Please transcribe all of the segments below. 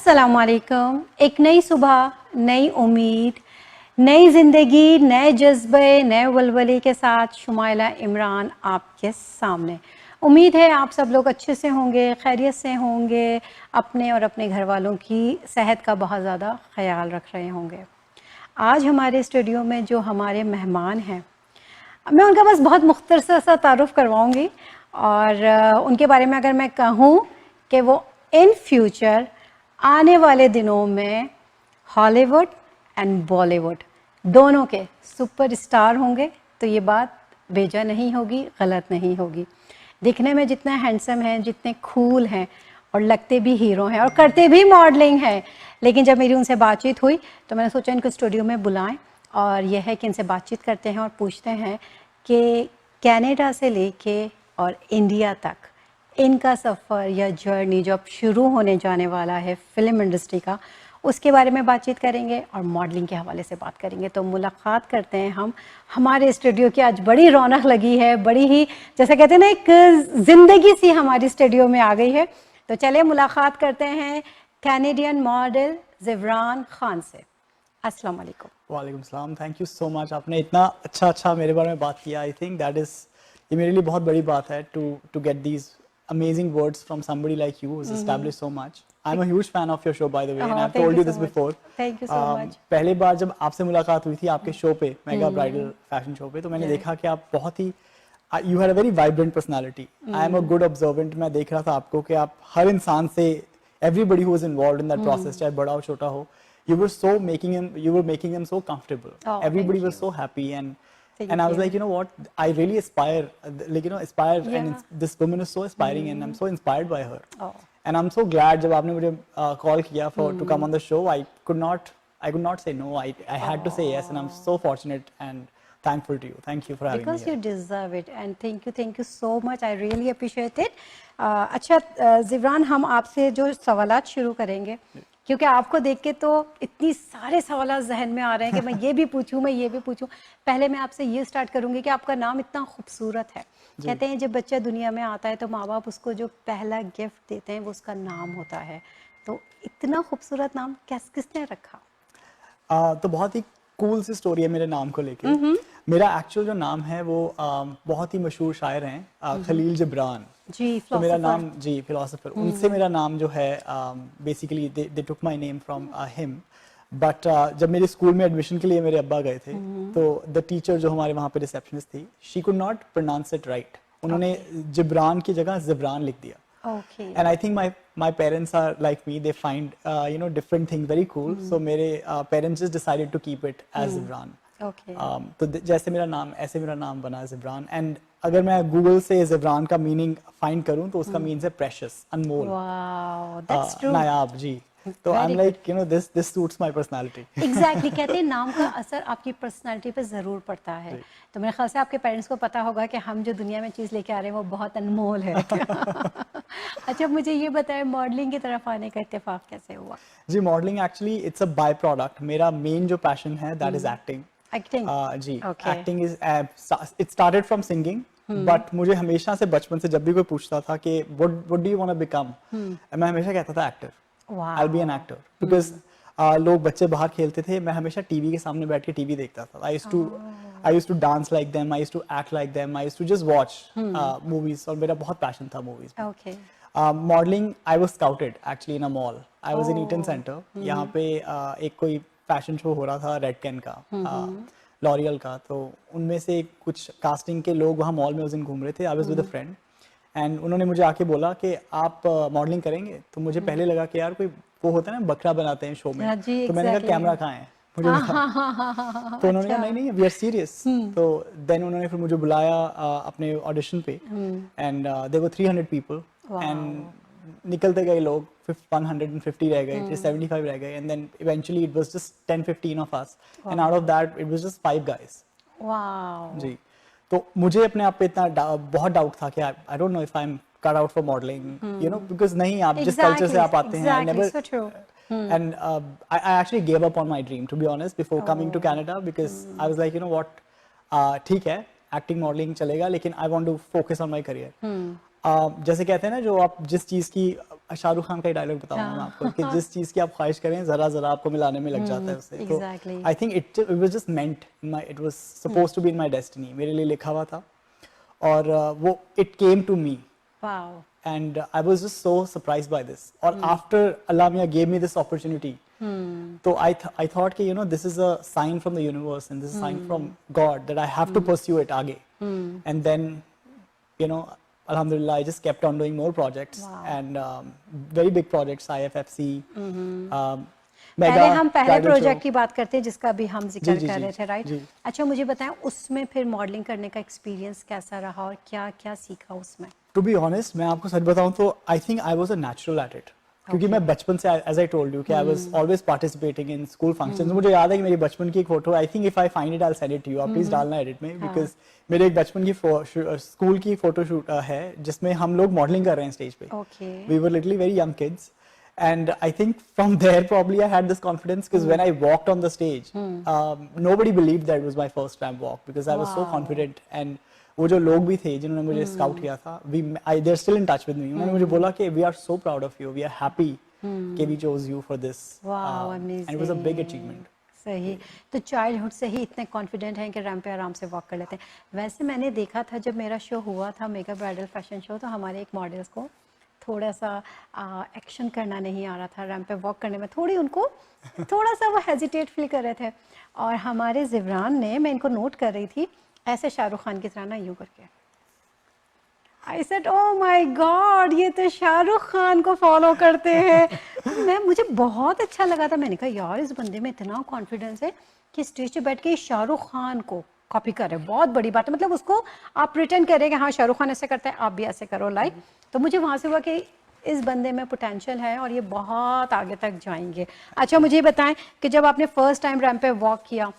अस्सलामुअलैकुम। एक नई सुबह, नई उम्मीद, नई ज़िंदगी, नए जज्बे, नए वलवले के साथ शुमाइला इमरान आपके सामने। उम्मीद है आप सब लोग अच्छे से होंगे, खैरियत से होंगे, अपने और अपने घर वालों की सेहत का बहुत ज़्यादा ख्याल रख रहे होंगे। आज हमारे स्टूडियो में जो हमारे मेहमान हैं, मैं उनका बस बहुत मुख्तसर सा तारुफ़ करवाऊँगी और उनके बारे में अगर मैं कहूँ कि वो इन फ्यूचर आने वाले दिनों में हॉलीवुड एंड बॉलीवुड दोनों के सुपरस्टार होंगे, तो ये बात बेजा नहीं होगी, गलत नहीं होगी। दिखने में जितना हैंडसम हैं, जितने कूल हैं और लगते भी हीरो हैं और करते भी मॉडलिंग हैं, लेकिन जब मेरी उनसे बातचीत हुई तो मैंने सोचा इनको स्टूडियो में बुलाएं और यह है कि इनसे बातचीत करते हैं और पूछते हैं कि कनाडा से लेके और इंडिया तक इनका सफ़र या जर्नी जो अब शुरू होने जाने वाला है फ़िल्म इंडस्ट्री का, उसके बारे में बातचीत करेंगे और मॉडलिंग के हवाले से बात करेंगे। तो मुलाकात करते हैं हम। हमारे स्टूडियो की आज बड़ी रौनक लगी है, बड़ी ही जैसे कहते हैं ना एक ज़िंदगी सी हमारी स्टूडियो में आ गई है। तो चलिए मुलाकात करते हैं कैनेडियन मॉडल ज़िवरान खान से। अस्सलाम वालेकुम। वालेकुम सलाम। थैंक यू सो मच, आपने इतना अच्छा मेरे बारे में बात किया। आई थिंक दैट इज़, ये मेरे लिए बहुत बड़ी बात है to get these amazing words from somebody like you who's established so much. I'm a huge fan of your show, by the way, and I've told you this before. Thank you so much. पहले बार जब आपसे मुलाकात हुई थी आपके show पे, mega bridal fashion show पे, तो मैंने देखा कि आप बहुत ही you had a very vibrant personality. I am a good observant. मैं देख रहा था आपको कि आप हर इंसान से, everybody who was involved in that process, चाहे बड़ा हो छोटा हो, you were making them so comfortable. Everybody was so happy and I was like, you know what, I really aspire, and this woman is so aspiring and I'm so inspired by her. And I'm so glad जब आपने मुझे call किया to come on the show, I could not say no. I had to say yes, and I'm so fortunate and thankful to you. Thank you for having me here. Because you deserve it and thank you so much. I really appreciate it. अच्छा ज़िवरान, हम आपसे जो सवालात शुरू करेंगे, क्योंकि आपको देख के तो इतनी सारे सवाल जहन में आ रहे हैं कि मैं ये भी पूछूं। पहले मैं आपसे ये स्टार्ट करूंगी कि आपका नाम इतना खूबसूरत है। कहते हैं जब बच्चा दुनिया में आता है तो माँ बाप उसको जो पहला गिफ्ट देते हैं वो उसका नाम होता है। तो इतना खूबसूरत नाम किसने रखा? तो बहुत ही कूल सी स्टोरी है मेरे नाम को लेके। मेरा एक्चुअल जो नाम है वो बहुत ही मशहूर शायर हैं, खलील जिब्रान जी, तो मेरा नाम, जी, फिलोसोफर, उनसे मेरा नाम जो है basically they took my name from him. But जब मेरे स्कूल में एडमिशन के लिए मेरे अब्बा गए थे तो द टीचर जो हमारे वहाँ पे रिसेप्शनिस्ट थी, she could not pronounce it right. उन्होंने जिब्रान की जगह ज़िब्रान लिख दिया। And I think my parents are like me, they find different things very cool, so मेरे parents just decided to keep it as Zibran. तो जैसे मेरा नाम ऐसे मेरा नाम बना ज़िब्रान। एंड अगर मैं गूगल से ज़िब्रान का मीनिंग फाइंड करूं तो उसका मीन्स है प्रेशियस, अनमोल, नायाब। जी, तो I am like this suits my personality. Exactly, कहते हैं नाम का असर आपकी पर्सनालिटी पे ज़रूर पड़ता है। तो मेरे ख्याल से आपके पेरेंट्स को पता होगा कि हम जो दुनिया में चीज़ लेके आ रहे हैं वो बहुत अनमोल है। अच्छा, मुझे ये बताएं मॉडलिंग की तरफ आने का इत्तेफाक कैसे हुआ? जी, modelling actually it's a by product. मेरा मेन जो पैशन है दैट इज एक्टिंग। जी, acting is, it started from singing, but मुझे हमेशा से बचपन से जब भी कोई पूछता था कि what do you want to become, मैं हमेशा कहता था actor. I'll be an actor because लोग बच्चे बाहर खेलते थे, मैं हमेशा टीवी के सामने बैठ के टीवी देखता था। I used to dance like them, I used to act like them, I used to just watch movies, और मेरा बहुत पैशन था मूवीज में। Modelling, I was scouted actually in a mall. I was in Eaton Center. यहाँ पे एक कोई fashion show हो रहा था रेड कैन का, लॉरियल का, तो उनमें से कुछ कास्टिंग के लोग वहाँ मॉल में उस दिन घूम रहे थे। I was with a friend and उन्होंने मुझे आके बोला कि आप मॉडलिंग करेंगे। तो मुझे पहले लगा कि यार कोई वो होता है ना बकरा बनाते हैं शो में, तो मैंने कहा कैमरा कहाँ है, मुझे तो उन्होंने कहा नहीं वी आर सीरियस। तो देन उन्होंने फिर मुझे बुलाया अपने ऑडिशन पे and there were 300 people and निकलते गए लोग, 150 रह गए, 75 रह गए, and then eventually it was just 10-15 of us and out of that it was just 5 guys. Wow. जी, तो मुझे अपने आप पे इतना बहुत डाउट था कि I don't know if I am cut out for modelling, because नहीं, आप जिस कल्चर से आप आते हैं, I never, and I actually gave up on my dream, to be honest, before coming to Canada, because I was like, you know what, ठीक है, acting modelling चलेगा, लेकिन I want to focus on my career. जैसे कहते हैं ना, जो आप जिस चीज की, शाहरुख खान का ही डायलॉग बताऊंगा मैं आपको, कि जिस चीज की आप ख्वाहिश करें जरा जरा आपको मिलाने में लग जाता है उससे। तो exactly. I think it was just meant in my, it was supposed to be in my destiny, मेरे लिए लिखा हुआ था। और वो it came to me Wow. and I was just so surprised by this. Or after Allah Mia gave me this opportunity, so I thought कि this is a sign from the universe and this is a sign from God that I have to pursue it आगे. And then Alhamdulillah, I just kept on doing more projects. Wow. And very big projects, IFFC, पहले हम पहले bridal project show. की बात करते हैं जिसका भी हम जिक्र जी, कर जी, रहे थे, राइट? जी। अच्छा, मुझे बताएं उसमें फिर मॉडलिंग करने का एक्सपीरियंस कैसा रहा और क्या क्या सीखा उसमें? To be honest, मैं आपको सच बताऊं तो I think I was a natural at it. क्योंकि मैं बचपन से, as I told you, कि I was always participating in school functions. मुझे याद है कि मेरी बचपन की एक photo, I think if I find it I'll send it to you. आप प्लीज डालना एडिट में, because मेरे एक बचपन की स्कूल की फोटो शूट है जिसमें हम लोग मॉडलिंग कर रहे हैं स्टेज पे. Okay. We were literally very young kids. And I think from there probably I had this confidence because when I walked on the stage, nobody believed that it was my first ramp walk because I was so Wow. confident. And वो जो लोग भी थे जिन्होंने मुझे scout किया था, they're still in touch with me. उन्होंने मुझे बोला कि we are so proud of you, we are happy कि we chose you for this. Wow, And it was a big achievement. सही। तो चाइल्डहुड से ही इतने कॉन्फिडेंट हैं कि रैंप पे आराम से वॉक कर लेते हैं। वैसे मैंने देखा था जब मेरा शो हुआ था, मेगा ब्राइडल फैशन शो, तो हमारे एक मॉडल्स को थोड़ा सा एक्शन करना नहीं आ रहा था, रैंप पे वॉक करने में थोड़ी उनको थोड़ा सा वो हेजिटेट फील कर रहे थे। और हमारे ज़िवरान ने, मैं इनको नोट कर रही थी, ऐसे शाहरुख खान की तरह ना यूँ करके, I said oh my God, ये तो शाहरुख खान को फॉलो करते हैं। तो मुझे बहुत अच्छा लगा था। मैंने कहा यार इस बंदे में इतना कॉन्फिडेंस है कि स्टेज पे बैठ के शाहरुख खान को कॉपी कर रहे हैं, बहुत बड़ी बात है। मतलब उसको आप प्रिटेंड करें कि हाँ शाहरुख खान ऐसे करते हैं, आप भी ऐसे करो लाइक। तो मुझे वहाँ से हुआ कि इस बंदे में पोटेंशियल है और ये बहुत आगे तक जाएंगे। अच्छा, मुझे बताएं कि जब आपने फर्स्ट टाइम रैंप पे वॉक किया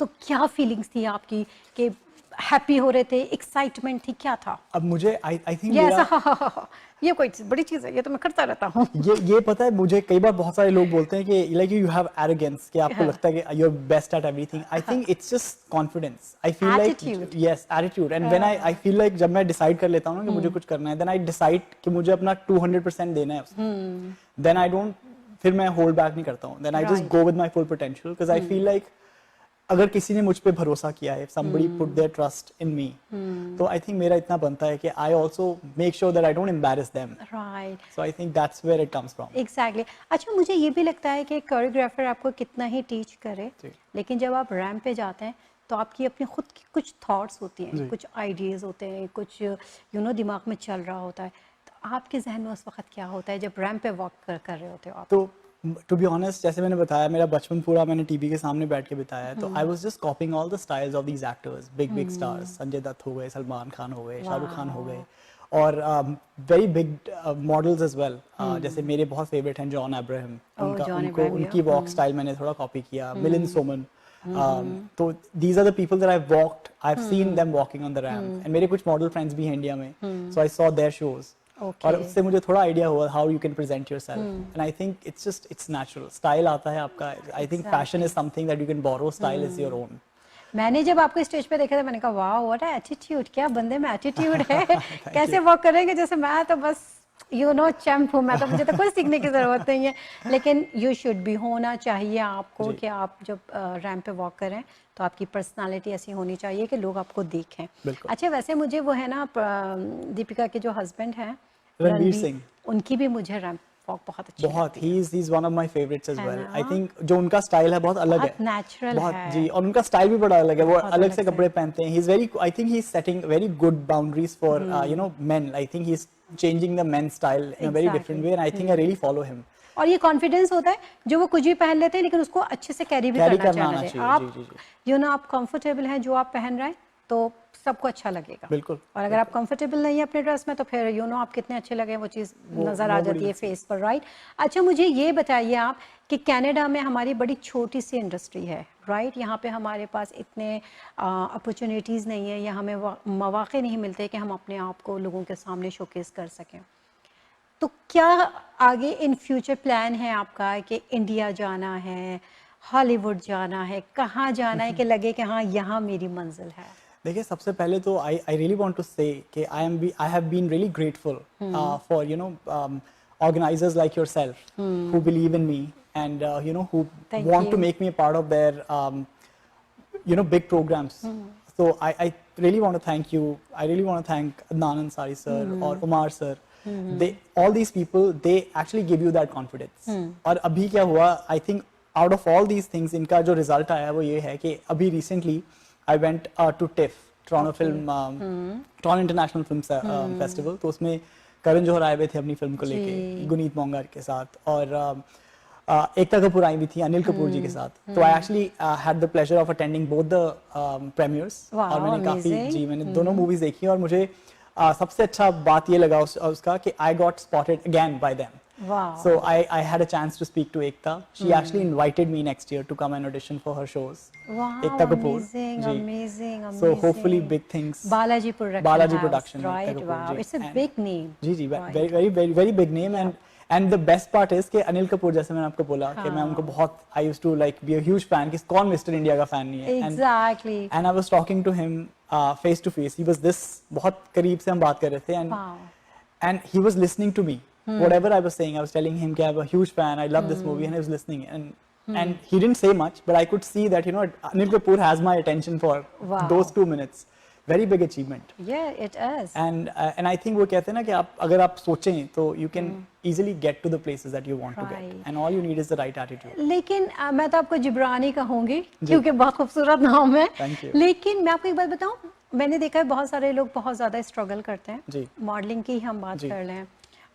तो क्या फीलिंग्स थी आपकी, कि हैप्पी हो रहे थे, एक्साइटमेंट थी, क्या था? अब मुझे आई थिंक ये ऐसा ये कोई बड़ी चीज है, ये तो मैं करता रहता हूँ। ये पता है मुझे, कई बार बहुत सारे लोग बोलते हैं कि लाइक यू हैव एरोगेंस, कि आपको लगता है कि you are best at everything. I think it's just confidence. I feel like yes, attitude. And when I feel like जब मैं डिसाइड कर लेता हूँ ना कि मुझे कुछ करना है, देन आई डिसाइड कि मुझे अपना 200% देना है उसमें. देन आई डोंट, फिर मैं होल्ड बैक नहीं करता हूँ. Then I just go with my full potential because I feel like अगर किसी ने मुझ पे भरोसा किया है, somebody put their trust in me, तो I think मेरा इतना बनता है कि I also make sure that I don't embarrass them. Right. So I think that's where it comes from. Exactly. अच्छा, मुझे ये भी लगता है कि कोरियोग्राफर आपको कितना ही टीच करे, लेकिन जब आप रैंप पे जाते हैं तो आपकी अपनी खुद की कुछ थॉट्स होती हैं, कुछ आइडियाज होते हैं, कुछ दिमाग में चल रहा होता है। तो आपके जहन में उस वक्त क्या होता है जब रैंप पे वॉक कर रहे होते हो आप? तो टू बी ऑनेस्ट, जैसे मैंने बताया, मेरा बचपन पूरा मैंने टीवी के सामने बैठ के बिताया है. तो I was just copying all the styles of these actors, big stars. Sanjay Dutt हो गए, सलमान खान हो गए, शाहरुख खान हो गए, और very big models as well. जैसे मेरे बहुत फेवरेट हैं जॉन अब्राहम, उनकी वॉक स्टाइल मैंने थोड़ा कॉपी किया. मिलिंद सोमन. तो these are the people that I have walked, I have seen them walking on the ramp. And मेरे कुछ मॉडल फ्रेंड्स भी हैं इंडिया में, so I saw their shows. और उससे मुझे थोड़ा आइडिया हुआ how you can present yourself. And I think it's just, it's natural. Style आता है आपका. I think fashion is something that you can borrow, style is your own. मैंने जब आपको स्टेज पे देखा था मैंने कहा वाह व्हाट अ एटीट्यूड, क्या बंदे में एटीट्यूड है। कैसे वॉक करेंगे, जैसे मैं तो बस चैम्प हूँ, मैं तो, मुझे तो कुछ सीखने की जरूरत नहीं है। लेकिन यू शुड भी, होना चाहिए आपको कि आप जब रैंप पे वॉक करें तो आपकी पर्सनालिटी ऐसी होनी चाहिए कि लोग आपको देखें. अच्छा, वैसे मुझे वो है ना दीपिका के जो हस्बैंड हैं रणवीर सिंह, उनकी भी मुझे रैंप वॉक बहुत अच्छी लगती है. He is one of my favourites as well. I think जो उनका स्टाइल है बहुत अलग है, नेचुरल है जी. और उनका स्टाइल भी बड़ा अलग है, वो अलग से कपड़े पहनते हैं. He is very, I think he is setting very good boundaries for main. I think he is changing the main style in a very different way, and I think I really follow him. और ये confidence होता है जो वो कुछ भी पहन लेते हैं लेकिन उसको अच्छे से कैरी भी करना चाहिए. आप आप कंफर्टेबल हैं जो आप पहन रहे हैं तो सबको अच्छा लगेगा. बिल्कुल. और अगर आप कंफर्टेबल नहीं है अपने ड्रेस में तो फिर आप कितने अच्छे लगे वो चीज़ नज़र आ जाती है फेस पर, राइट. अच्छा, मुझे ये बताइए आप कि कनाडा में हमारी बड़ी छोटी सी इंडस्ट्री है, राइट. यहाँ पे हमारे पास इतने अपॉर्चुनिटीज़ नहीं है या हमें मौके नहीं मिलते कि हम अपने आप को लोगों के सामने शोकेस कर सकें. तो क्या आगे इन फ्यूचर प्लान है आपका कि इंडिया जाना है, हॉलीवुड जाना है, कहाँ जाना है कि लगे कि हाँ यहाँ मेरी मंजिल है? देखिए सबसे पहले तो I really want to say कि I have been really grateful for you know organizers like yourself who believe in me and you know who Thank want to you. make me a part of their you know big programs. So I really want to thank you. I really want to thank Adnan Ansari sir or Umar sir. They all these people they actually give you that confidence. और अभी क्या हुआ I think out of all these things इनका जो result आया वो ये है कि अभी recently I went to TIFF Toronto Film Toronto International Film Festival. तो उसमें करण जौहर आए हुए थे अपनी फिल्म को लेके गुनीत मोंगार के साथ और एकता कपूर आई हुई थी अनिल कपूर जी के साथ. तो I actually had the pleasure of attending both the premiers और मैंने काफी जी मैंने दोनों मूवीज देखी और मुझे सबसे अच्छा बात ये लगा उसका कि I got spotted again bye them. Wow. So I had a chance to speak to Ekta. She actually invited me next year to come and audition for her shows. Wow, Ekta Kapoor. amazing, जी. amazing. So hopefully big things. Balaji Production. Balaji House, Production, Ekta right? Kapoor, Wow, जी. it's a And- big name. जी जी Right. very big name and the best part is कि अनिल कपूर जैसे मैंने आपको बोला कि मैं उनको बहुत I used to like be a huge fan कि कौन मिस्टर इंडिया का फैन नहीं है. Exactly. And I was talking to him face to face. He was this बहुत करीब से हम बात कर रहे थे and he was listening to me. Whatever I was saying, I was telling him कि I'm a huge fan. I love this movie, and he was listening. And he didn't say much, but I could see that you know Anil Kapoor has my attention for Wow. those 2 minutes. Very big achievement. Yeah, it is. And I think वो कहते हैं ना कि आप अगर आप सोचें तो you can easily get to the places that you want to get. Right. And all you need is the right attitude. लेकिन मैं तो आपको जिब्रानी कहूंगी क्योंकि बहुत खूबसूरत नाम है. Thank you. लेकिन मैं आपको एक बात बताऊं, मैंने देखा है बहुत सारे लोग बहुत ज़्यादा स्ट्रगल करते हैं. जी. मॉडलिंग की हम बात जी. कर लें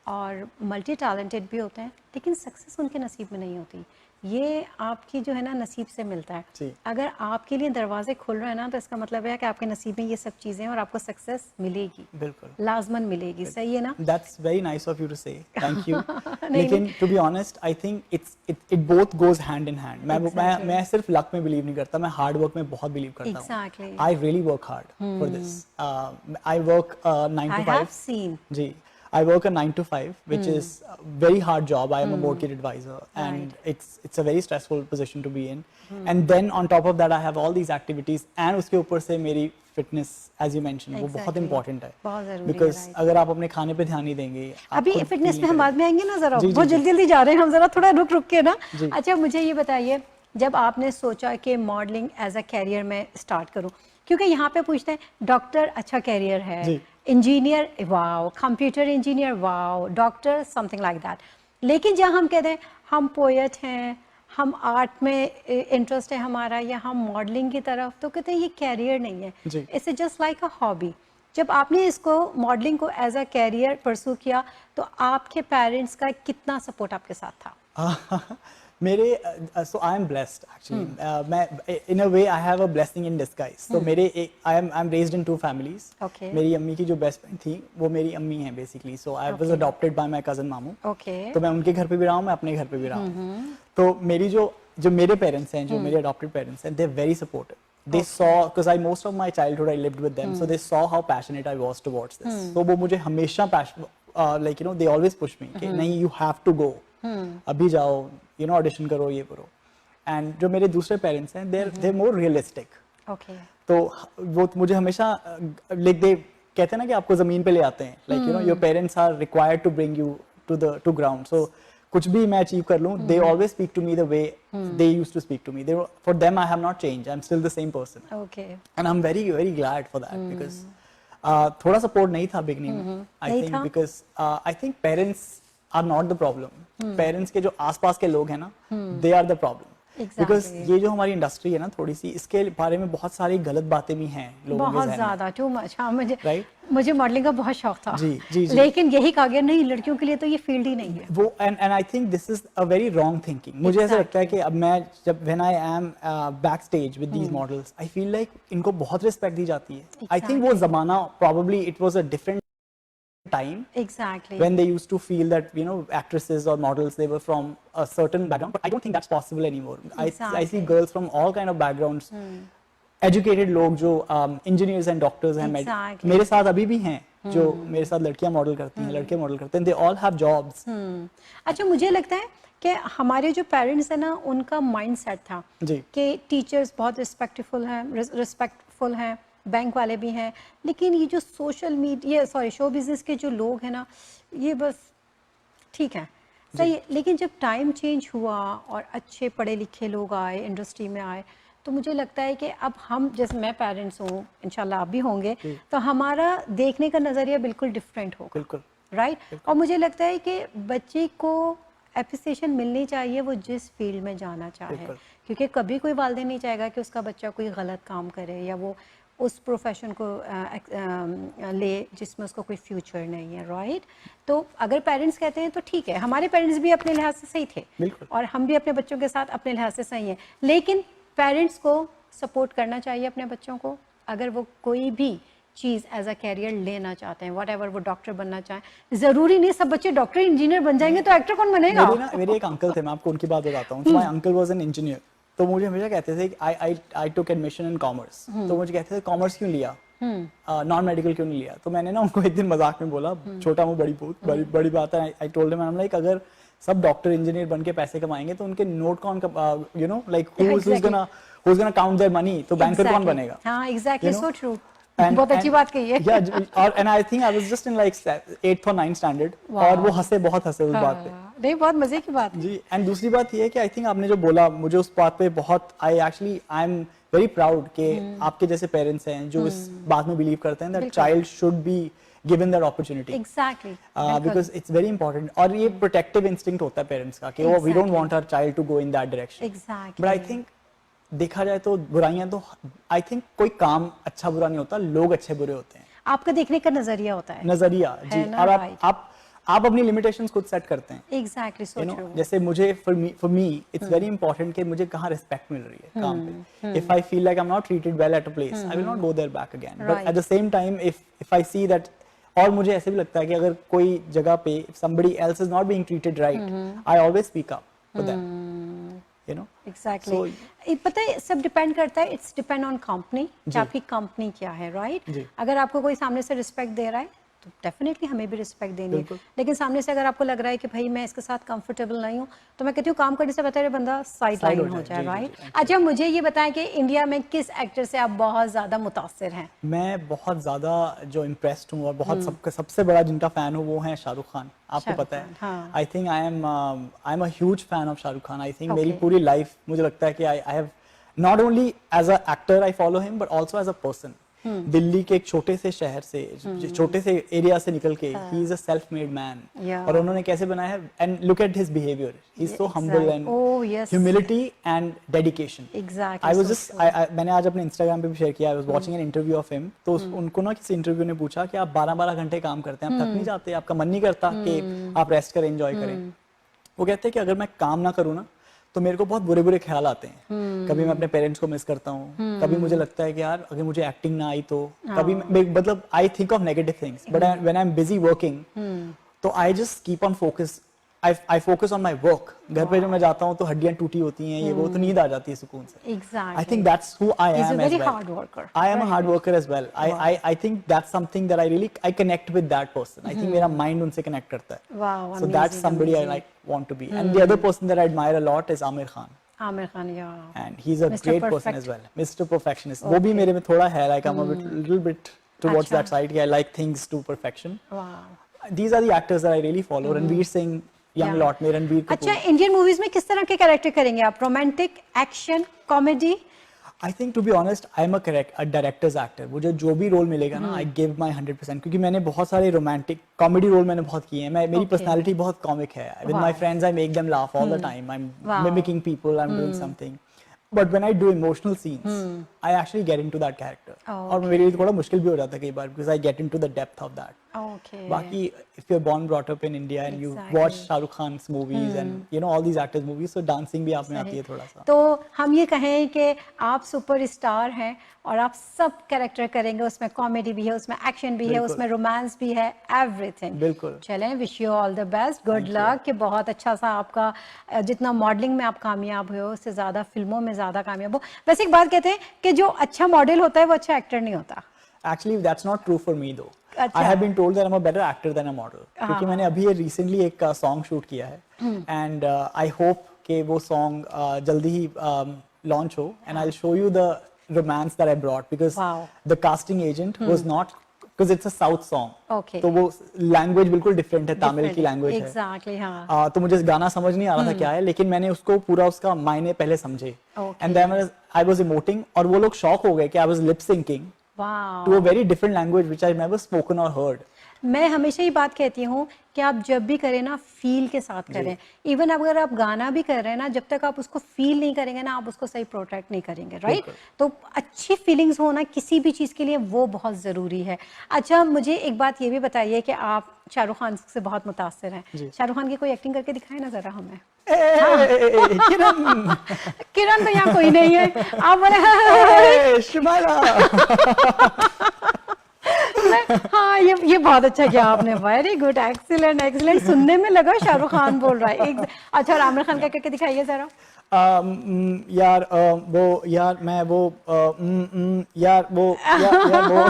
और मल्टी टैलेंटेड भी होते हैं लेकिन सक्सेस उनके नसीब में नहीं होती. ये आपकी जो है ना नसीब से मिलता है. जी. अगर आपके लिए दरवाजे खुल रहे हैं ना तो इसका मतलब है कि आपके नसीब में ये सब चीज़ें हैं और आपको सक्सेस मिलेगी, बिल्कुल. लाजमन मिलेगी. सही है ना? That's very nice of you to say. Thank you. लेकिन to be honest, I think it both goes hand in hand. मैं सिर्फ लक में बिलीव नहीं करता, मैं हार्ड वर्क में बहुत बिलीव करता हूँ. Exactly. I really work hard for this. I work 9 to 5. I have seen. Ji. I work a 9 to 5, which is a very hard job. I am a mortgage advisor, and it's a very stressful position to be in. And then on top of that, I have all these activities, and उसके ऊपर से मेरी fitness, as you mentioned, वो बहुत important है. बहुत ज़रूरी है. Because अगर आप अपने खाने पे ध्यान नहीं देंगे, अभी फिटनेस में हम बाद में आएंगे ना, जरा जी, बहुत जी, जल्दी जल्दी जा रहे हैं हम, जरा थोड़ा रुक रुक के ना. जी. अच्छा मुझे ये बताइए, जब आपने सोचा कि मॉडलिंग एज अ कैरियर में स्टार्ट करूं, क्योंकि यहाँ पे पूछते हैं डॉक्टर अच्छा कैरियर है, engineer wow, computer engineer wow, doctor something like that. लेकिन जहाँ हम कहते हैं हम पोएट हैं, हम आर्ट में इंटरेस्ट है हमारा, या हम मॉडलिंग की तरफ, तो कहते हैं ये कैरियर नहीं है, it's just like a hobby. जब आपने इसको मॉडलिंग को एज अ कैरियर परसू किया तो आपके पेरेंट्स का कितना सपोर्ट आपके साथ था? मेरे so I am blessed actually. मैं in a way I have a blessing in disguise. So मेरे I'm raised in 2 families. Okay. मेरी अम्मी की जो बेस्ट फ्रेंड थी वो मेरी अम्मी है basically. So I was adopted by my cousin मामू. Okay. तो मैं उनके घर पे भी रहा हूँ, मैं अपने घर पे भी रहा हूँ. तो मेरी जो मेरे पेरेंट्स हैं, जो मेरे adopted parents हैं, they're very supportive. They saw, because most of my childhood I lived with them, so they saw how passionate I was towards this. So वो मुझे हमेशा like you know they always push me कि नहीं you have to go. अभी जाओ, you know audition करो, ये करो. एंड जो मेरे दूसरे पेरेंट्स हैं they're more realistic. Okay. तो वो मुझे हमेशा लाइक दे कहते हैं ना कि आपको जमीन पे ले आते हैं, like you know your parents are required to bring you to ground. So कुछ भी मैं अचीव कर लूं, they always speak to me the way they used to speak to me. For them I have not changed. I'm still the same person. Okay. And I'm very very glad for that because थोड़ा support नहीं था beginning में. I think because I think parents are not the problem. Parents के जो आसपास के लोग हैं ना, they are the problem. Because ये जो हमारी इंडस्ट्री है ना थोड़ी सी, इसके बारे में बहुत सारी गलत बातें भी हैं लोगों के बहुत ज्यादा, टू मच. हाँ, मुझे मॉडलिंग का बहुत शौक था. जी, जी, जी. लेकिन यही कहा गया नहीं, लड़कियों के लिए तो ये फील्ड ही नहीं है वो. And I think this is a very wrong thinking. मुझे ऐसा लगता है कि अब मैं जब when I am back stage with these models, I feel like इनको बहुत रिस्पेक्ट दी जाती है. आई थिंक वो जमाना probably it was a different time. Exactly. When they used to feel that you know actresses or models, they were from a certain background, but I don't think that's possible anymore. Exactly. I see girls from all kind of backgrounds, educated लोग जो engineers and doctors हैं. Exactly. मेरे साथ अभी भी हैं जो मेरे साथ लड़कियां मॉडल करती हैं, लड़के मॉडल करते हैं. They all have jobs. अच्छा, मुझे लगता है कि हमारे जो पेरेंट्स हैं ना, उनका माइंड सेट था जी. कि टीचर्स बहुत रिस्पेक्टफुल हैं, बैंक वाले भी हैं, लेकिन ये जो सोशल मीडिया शो बिजनेस के जो लोग हैं ना, ये बस ठीक है, सही है, लेकिन जब टाइम चेंज हुआ और अच्छे पढ़े लिखे लोग आए, इंडस्ट्री में आए, तो मुझे लगता है कि अब हम, जैसे मैं पेरेंट्स हूँ, इंशाल्लाह आप भी होंगे, तो हमारा देखने का नज़रिया बिल्कुल डिफरेंट होगा, बिल्कुल राइट। और मुझे लगता है कि बच्चे को एप्रिसिएशन मिलनी चाहिए वो जिस फील्ड में जाना चाहे, क्योंकि कभी कोई वालिदैन नहीं चाहेगा कि उसका बच्चा कोई गलत काम करे या वो उस प्रोफेशन को ले जिसमें उसको कोई फ्यूचर नहीं है, राइट। तो अगर पेरेंट्स कहते हैं तो ठीक है, हमारे पेरेंट्स भी अपने लिहाज से सही थे और हम भी अपने बच्चों के साथ अपने लिहाज से सही हैं, लेकिन पेरेंट्स को सपोर्ट करना चाहिए अपने बच्चों को। अगर वो कोई भी चीज़ एज अ कैरियर लेना चाहते हैं, व्हाटएवर, वो डॉक्टर बनना चाहें, ज़रूरी नहीं सब बच्चे डॉक्टर इंजीनियर बन जाएंगे तो एक्टर कौन बनेगा। मेरे एक अंकल थे, मैं आपको उनकी बात बताता हूँ। My uncle was an engineer, तो मुझे हमेशा कहते थे आई टुक एडमिशन इन कॉमर्स, तो मुझे कहते थे कॉमर्स क्यों लिया, नॉन मेडिकल क्यों नहीं लिया। तो मैंने ना उनको एक दिन मजाक में बोला, छोटा मुंह बड़ी बात है, आई टोल्ड देम लाइक अगर सब डॉक्टर इंजीनियर बन के पैसे कमाएंगे तो उनके नोट कौन, you know, like who's gonna count their money, तो बैंकर कौन बनेगा। हाँ, एग्जैक्टली, सो ट्रू, बहुत अच्छी बात कही है। और and I think I was just in like 8th और 9th स्टैंडर्ड, और वो बहुत हंसे उस बात पे। नहीं, बहुत मजे की बात जी। एंड दूसरी बात ये है कि आई थिंक आपने जो बोला, मुझे उस बात पे बहुत, आई एम वेरी प्राउड कि आपके जैसे पेरेंट्स हैं जो इस बात में बिलीव करते हैं that child should be given that opportunity, exactly, because it's very important. और ये प्रोटेक्टिव इंस्टिंक्ट होता है पेरेंट्स का कि we don't want our child to go in that direction, but I think देखा जाए तो बुराइयां तो, आई थिंक कोई काम अच्छा बुरा नहीं होता, लोग अच्छे बुरे होते हैं। आपका देखने का नजरिया होता है, नजरिया जी। और आप अपनी लिमिटेशंस खुद सेट करते हैं। Exactly, so true. जैसे मुझे for me it's very important कि मुझे कहाँ रिस्पेक्ट मिल रही है काम पे। If I feel like I am not treated well at a place, I will not go there back again, but at the same time if I see that, और मुझे ऐसे भी लगता है कि अगर कोई जगह पे if somebody else is not being treated right, I always speak up for them, you know. Exactly. So, पता है सब डिपेंड करता है, इट्स डिपेंड ऑन कंपनी कि आपकी कंपनी क्या है, राइट। अगर आपको कोई सामने से रिस्पेक्ट दे रहा है तो डेफिनेटली हमें भी रिस्पेक्ट देनी है, लेकिन सामने से अगर आपको लग रहा है कि भाई मैं इसके साथ कंफर्टेबल नहीं हूँ, तो मैं कहती हूँ काम करने से बेहतर है बंदा साइड लाइन हो जाए, राइट। अच्छा, मुझे ये बताएं कि इंडिया में किस एक्टर से आप बहुत ज्यादा मुतासिर हैं। मैं बहुत ज्यादा जो इम्प्रेस्ड हूँ और बहुत सबसे बड़ा जिनका फैन हूँ वो है शाहरुख खान। आपको पता है, I think I am a huge fan of Shahrukh Khan. I think मेरी पूरी लाइफ मुझे लगता है कि I have not only as a actor I follow him, but also as a person. Delhi के एक छोटे से शहर से, छोटे से एरिया से निकल के, he is a self made man, और उन्होंने कैसे बनाया है, and look at his behaviour, he is so humble and humility and dedication. I was just, मैंने आज अपने इंस्टाग्राम पे भी शेयर किया, I was watching an interview of him, तो उनको ना किसी इंटरव्यू ने पूछा कि आप 12-12 घंटे काम करते हैं, आप थक नहीं जाते, आपका मन नहीं करता कि आप रेस्ट करें, एंजॉय करें। वो कहते हैं कि अगर मैं काम ना करूँ ना तो मेरे को बहुत बुरे बुरे ख्याल आते हैं। कभी मैं अपने पेरेंट्स को मिस करता हूँ, कभी मुझे लगता है कि यार अगर मुझे एक्टिंग ना आई तो, कभी मतलब I think of negative things, but when I am busy working तो I just keep on focus, I focus on my work. घर पे जब मैं जाता हूँ तो हड्डियां टूटी होती हैं, ये वो, तो नींद आ जाती है सुकून से। I think that's who I am as well. I am a hard worker as well. I think that's something that I connect with that person. I think मेरा माइंड उनसे कनेक्ट करता है। So that's somebody I like want to be. And the other person that I admire a lot is Aamir Khan. Aamir Khan, yeah. And he's a great person as well. Mr. Perfectionist. वो भी मेरे में थोड़ा है, like I'm a little bit towards that side. I like things to perfection. Wow. These are the actors that I really follow. Ranveer Singh, young lot में रणवीर कपूर। अच्छा, Indian movies में किस तरह के कैरेक्टर करेंगे आप? Romantic, action, comedy? I think to be honest, I'm a director's actor. मुझे जो भी रोल मिलेगा ना, I give my 100%, क्योंकि मैंने बहुत सारे रोमांटिक कॉमेडी रोल मैंने बहुत किए हैं। मेरी पर्सनालिटी बहुत कॉमिक है। With my friends, I make them laugh all the time. I'm mimicking people. I'm doing something. But when I do emotional scenes, I actually get into that character. और मेरे लिए थोड़ा मुश्किल भी हो जाता है कई बार, because I get into the depth of that. बाकी if you're born brought up in India and you watch Shahrukh Khan's movies and you know all these actors movies, so dancing भी आप में आती है थोड़ा सा। तो हम ये कहें कि आप सुपरस्टार हैं और आप सब कैरेक्टर करेंगे, उसमें कॉमेडी भी है, उसमें एक्शन भी है, उसमें रोमांस भी है, एवरीथिंग। बिल्कुल। चलें, wish you all the best, good luck, कि बहुत अच्छा सा आपका, जितना मॉडलिंग में आप कामयाब हुए उससे ज़्यादा फिल्मों में ज़्यादा कामयाब हो। वैसे एक बात कहते हैं कि जो अच्छा मॉडल होता है वो अच्छा एक्टर नहीं होता। Actually, that's not true for me though. I have been told that I'm a better actor than a model. क्योंकि मैंने अभी ये recently एक song shoot किया है, and I hope कि वो song जल्दी ही launch हो, and I'll show you the romance that I brought because Wow. the casting agent was not, because it's a South song. Okay. तो वो लैंग्वेज बिल्कुल डिफरेंट है, तमिल की लैंग्वेज है. Exactly, हाँ. तो मुझे गाना समझ नहीं आ रहा था क्या है, लेकिन मैंने उसको पूरा उसका मायने पहले समझे. Okay. And then I was emoting और वो लोग शॉक हो गए कि I was lip syncing Wow. to a very different language which I never spoken or heard. मैं हमेशा ही बात कहती हूँ कि आप जब भी करें ना फील के साथ करें. इवन अगर आप गाना भी कर रहे हैं ना, जब तक आप उसको फील नहीं करेंगे ना, आप उसको सही प्रोटेक्ट नहीं करेंगे, राइट? तो अच्छी फीलिंग्स होना किसी भी चीज़ के लिए वो बहुत ज़रूरी है. अच्छा, मुझे एक बात ये भी बताइए कि आप शाहरुख खान से बहुत मुतासिर हैं. शाहरुख खान की कोई एक्टिंग करके दिखाए ना ज़रा हमें. किरण किरण तो यहाँ कोई नहीं है. आप बोले शुमाइला. हाँ, ये बहुत अच्छा किया आपने. Very good, excellent excellent. सुनने में लगा शाहरुख खान बोल रहा है. अच्छा, और आमिर खान का करके दिखाइए जरा. यार वो यार मैं वो यार वो यार वो.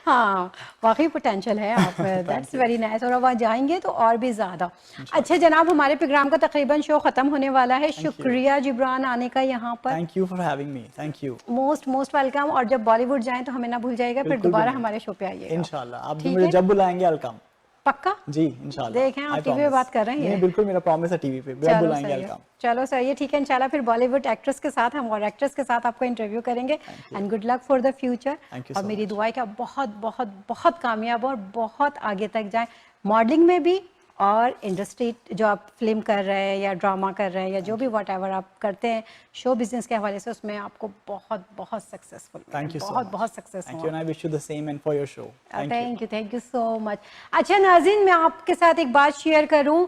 हाँ, वाकई पोटेंशियल है आप में. That's very nice. और अब वहाँ जाएंगे तो और भी ज़्यादा. अच्छा जनाब, हमारे प्रोग्राम का तकरीबन शो ख़त्म होने वाला है. शुक्रिया जिब्रान आने का यहाँ पर. Thank you for having me. Thank you. Most welcome. और जब बॉलीवुड जाएं तो हमें ना भूल जाइएगा, फिर दोबारा हमारे शो पे आइएगा. इंशाल्लाह. आप मुझे जब बुलाएंगे I'll come. पक्का जी इंशाल्लाह. देखें आप टीवी पे बात कर रहे हैं. नहीं बिल्कुल, मेरा प्रॉमिस है टीवी पे. जब बुलाएंगे I'll come. चलो सही है, ठीक है. इंशाल्लाह फिर बॉलीवुड एक्ट्रेस के साथ हम और एक्ट्रेस के साथ आपको इंटरव्यू करेंगे. And good luck for the future. और मेरी दुआ है कि आप बहुत बहुत बहुत कामयाब और बहुत आगे तक जाएं, मॉडलिंग में भी और इंडस्ट्री जो आप फिल्म कर रहे हैं या ड्रामा कर रहे हैं या जो भी व्हाटएवर आप करते हैं शो बिजनेस के हवाले से, उसमें आपको बहुत बहुत सक्सेसफुल. Thank you. बहुत success. Thank you and I wish you the same and for your show. Thank you so much. अच्छा नाज़रीन, मैं आपके साथ एक बात शेयर करूं.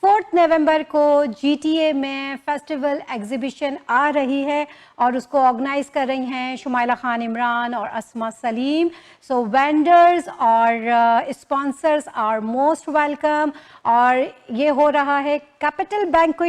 4 नवंबर को GTA में फेस्टिवल एग्जीबिशन आ रही है और उसको ऑर्गेनाइज कर रही हैं शुमाइला खान इमरान और अस्मा सलीम. सो वेंडर्स और स्पॉन्सर्स आर मोस्ट वेलकम. और ये हो रहा है कैपिटल बैंक्वेट